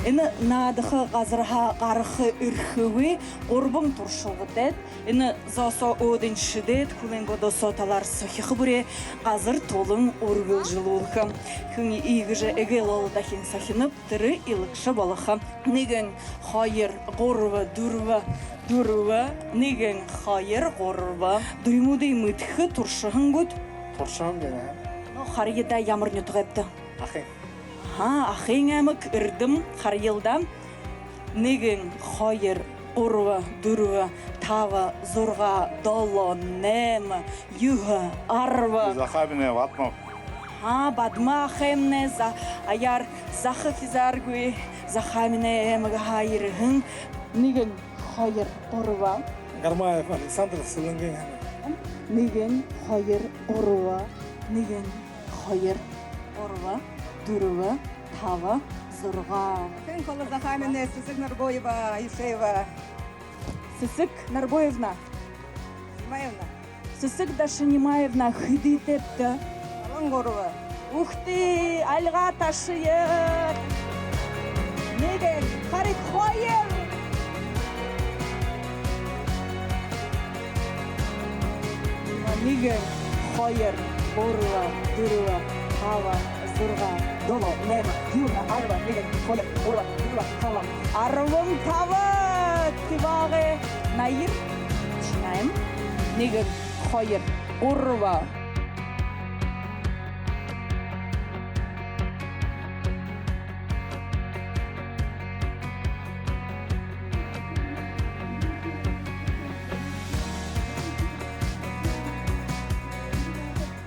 Энэ наадахы газарха гарахы үрхөве урбан туршылгыдет. Энэ зосо одын шидет куленгодосо талар сохихы бүре газар толын ургыл жылулхы. Хүні игіжі эгел олдахин сохинып тірі илікші балыхы. Неген хайыр ғорва дурва, неген хайыр ғорва. Дуймудай мүтхі туршығын гуд. Туршығын гені. Харыеда ямыр нютығыпты. Ахин. Ахин әмік үрдім харыелда. Неген хайыр ғорва дурва. Тава, зорға, доло, нем, юга, арва. Захабине ватмов. Бадма хемне, аяр захы физаргуи, захамине эмга хайрыхын. Ниген хайр орва. Гармаев Александр Сылынген. Ниген хайр орва. Ниген хайр орва, дурва, тава, зорға. Fen kola Захамине, Сысык Нарбоева, Ишеева. Сысык Нарбоевна. Маевна. Сысык Дашанимаевна хыды тепті. Алангорова. Ух ты, альға ташыйыр. Неге, қарит қойыр. Неге, қойыр, орыва, дұрыва, хава, зұрға, доло, нема, юна, арва, неге, қойыр, орыва, дұрыва, хава. Арвым тава, тивағы, найыр, шынайым. Неге, қойыр, орыва.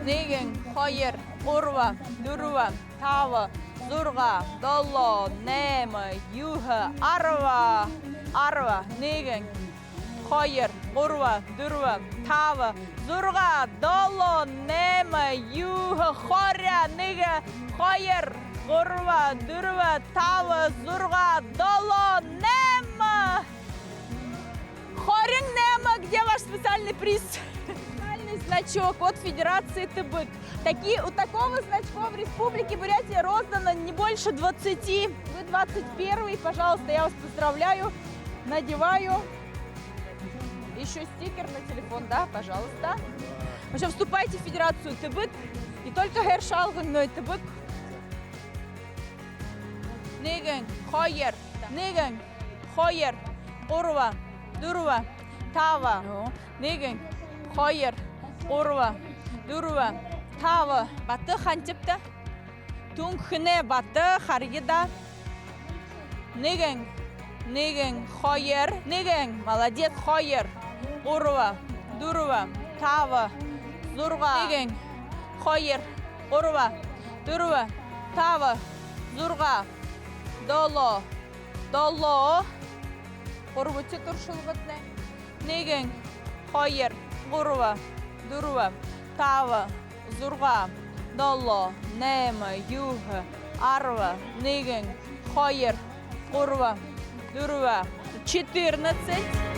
Negen, hayır, urva, durva, tava, zurga, dollo, nema, yuha, arva, negen, hayır, urva, durva, tava, zurga, dollo, nema, yuha, хоря, nega, hayır, urva, durva, tava, zurga, dollo, nema. Хорин нема, где ваш специальный приз? Значок от Федерации ТБК. У такого значка в Республике Бурятия роздано не больше 20. Вы 21-й, пожалуйста, я вас поздравляю. Надеваю. Еще стикер на телефон, да, пожалуйста. В общем, вступайте в Федерацию ТБК. И только Гершалган ТБК. Неген, хайер, урва, дурва, тава. Неген, хайер. Орва, дурва, тава, баты хантипта, тунхне баты харгида, неген, хайер, неген, молодец, хайер, орва, дурва, тава, зурга, неген, хайер, орва, дурва, тава, зурга, доло, орвучи туршылгытне, неген, хайер, орва, durva, tava, zurga, dollo, nema, yuha, arva, negen, hayır, urva, durva, 14.